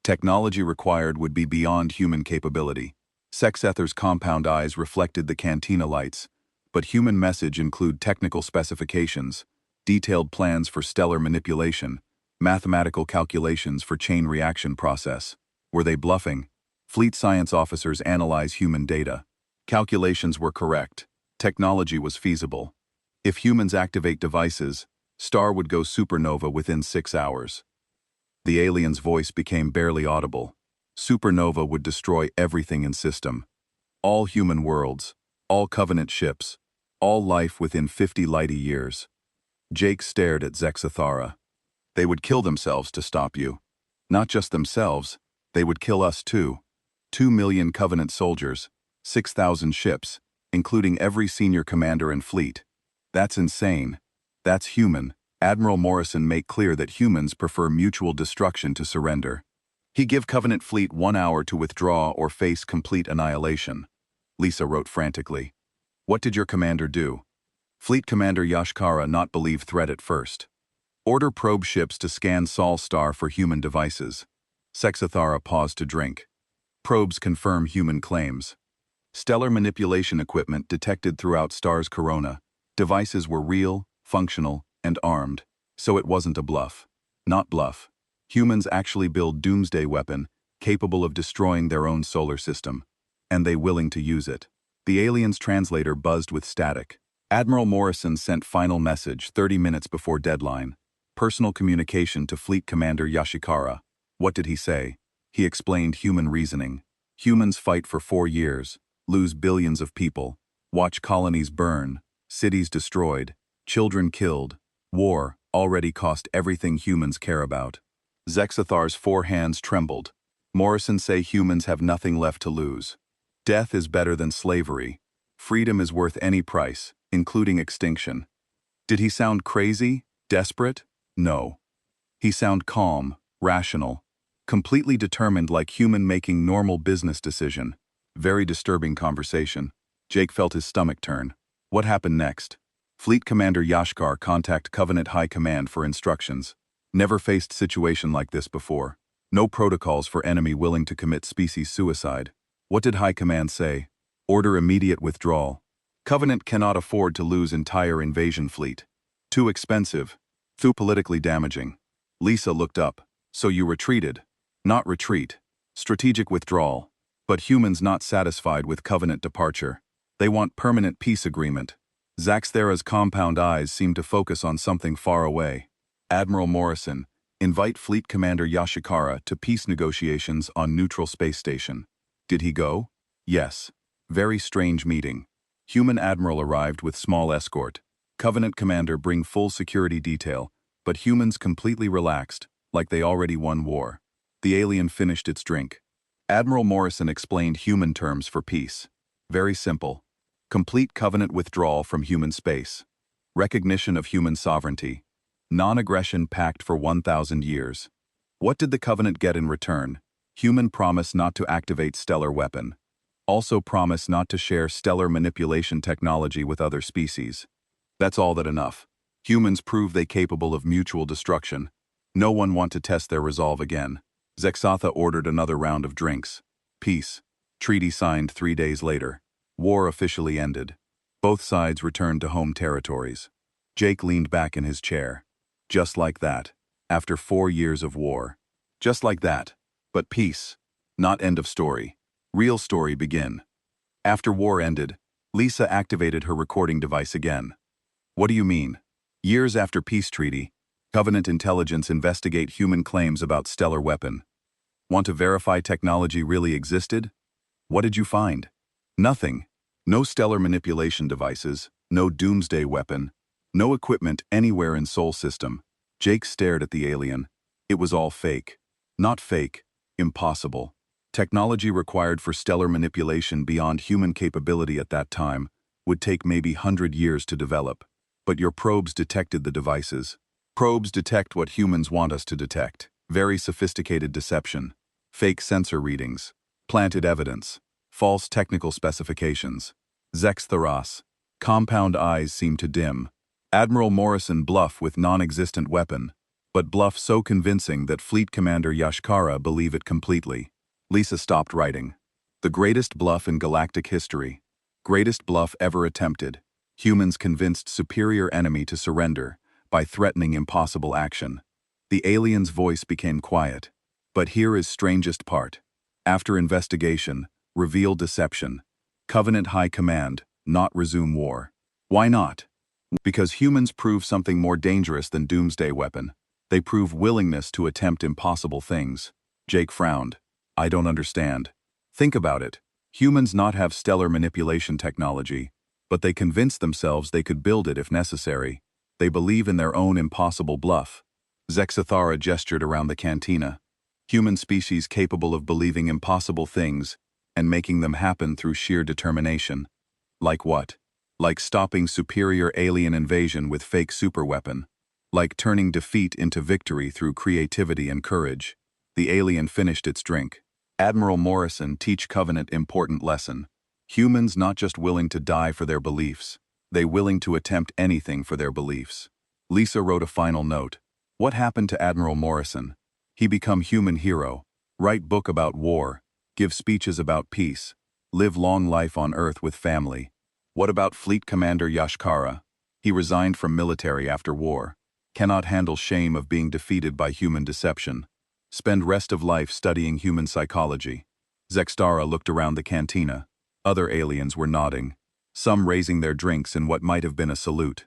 Technology required would be beyond human capability. Sexether's compound eyes reflected the cantina lights, but human message include technical specifications, detailed plans for stellar manipulation, mathematical calculations for chain reaction process. Were they bluffing? Fleet science officers analyze human data. Calculations were correct. Technology was feasible. If humans activate devices, Star would go supernova within 6 hours. The alien's voice became barely audible. Supernova would destroy everything in system. All human worlds, all Covenant ships, all life within 50 light-years. Jake stared at Zexathara. They would kill themselves to stop you. Not just themselves, they would kill us too. 2 million Covenant soldiers, 6,000 ships, including every senior commander and fleet. That's insane. That's human. Admiral Morrison made clear that humans prefer mutual destruction to surrender. He give Covenant fleet 1 hour to withdraw or face complete annihilation. Lisa wrote frantically. What did your commander do? Fleet Commander Yashkara not believe threat at first. Order probe ships to scan Sol Star for human devices. Sexathara paused to drink. Probes confirm human claims. Stellar manipulation equipment detected throughout Star's corona. Devices were real, functional, and armed, so it wasn't a bluff. Not bluff. Humans actually build doomsday weapon, capable of destroying their own solar system. And they willing to use it. The alien's translator buzzed with static. Admiral Morrison sent final message 30 minutes before deadline. Personal communication to Fleet Commander Yashikara. What did he say? He explained human reasoning. Humans fight for 4 years, lose billions of people, watch colonies burn, cities destroyed, children killed. War already cost everything humans care about. Zexathar's 4 hands trembled. Morrison say humans have nothing left to lose. Death is better than slavery. Freedom is worth any price, including extinction. Did he sound crazy? Desperate? No. He sounded calm, rational, completely determined like human making normal business decision. Very disturbing conversation. Jake felt his stomach turn. What happened next? Fleet Commander Yashkar contact Covenant High Command for instructions. Never faced situation like this before. No protocols for enemy willing to commit species suicide. What did High Command say? Order immediate withdrawal. Covenant cannot afford to lose entire invasion fleet. Too expensive. Too politically damaging. Lisa looked up. So you retreated. Not retreat. Strategic withdrawal. But humans not satisfied with Covenant departure. They want permanent peace agreement. Zaxthera's compound eyes seemed to focus on something far away. Admiral Morrison, invite Fleet Commander Yashikara to peace negotiations on neutral space station. Did he go? Yes. Very strange meeting. Human Admiral arrived with small escort. Covenant Commander bring full security detail, but humans completely relaxed, like they already won war. The alien finished its drink. Admiral Morrison explained human terms for peace. Very simple. Complete Covenant withdrawal from human space. Recognition of human sovereignty. Non-aggression pact for 1,000 years. What did the Covenant get in return? Human promise not to activate stellar weapon. Also promise not to share stellar manipulation technology with other species. That's all that enough. Humans prove they capable of mutual destruction. No one want to test their resolve again. Zexatha ordered another round of drinks. Peace. Treaty signed 3 days later. War officially ended. Both sides returned to home territories. Jake leaned back in his chair. Just like that. After 4 years of war. Just like that. But peace. Not end of story. Real story begin. After war ended, Lisa activated her recording device again. What do you mean? Years after peace treaty, Covenant intelligence investigate human claims about stellar weapon. Want to verify technology really existed? What did you find? Nothing. No stellar manipulation devices, no doomsday weapon, no equipment anywhere in Sol system. Jake stared at the alien. It was all fake. Not fake. Impossible. Technology required for stellar manipulation beyond human capability at that time would take maybe 100 years to develop. But your probes detected the devices. Probes detect what humans want us to detect. Very sophisticated deception. Fake sensor readings. Planted evidence. False technical specifications. Zextheros. Compound eyes seem to dim. Admiral Morrison bluff with non-existent weapon, but bluff so convincing that Fleet Commander Yashkara believe it completely. Lisa stopped writing. The greatest bluff in galactic history. Greatest bluff ever attempted. Humans convinced superior enemy to surrender by threatening impossible action. The alien's voice became quiet. But here is strangest part. After investigation, reveal deception. Covenant High Command, not resume war. Why not? Because humans prove something more dangerous than doomsday weapon. They prove willingness to attempt impossible things. Jake frowned. I don't understand. Think about it. Humans not have stellar manipulation technology, but they convince themselves they could build it if necessary. They believe in their own impossible bluff. Zexathara gestured around the cantina. Human species capable of believing impossible things and making them happen through sheer determination. Like what? Like stopping superior alien invasion with fake superweapon. Like turning defeat into victory through creativity and courage. The alien finished its drink. Admiral Morrison teach Covenant important lesson. Humans not just willing to die for their beliefs, they willing to attempt anything for their beliefs. Lisa wrote a final note. What happened to Admiral Morrison? He become human hero, write book about war, give speeches about peace, live long life on Earth with family. What about Fleet Commander Yashkara? He resigned from military after war. Cannot handle shame of being defeated by human deception. Spend rest of life studying human psychology. Zextara looked around the cantina. Other aliens were nodding. Some raising their drinks in what might have been a salute.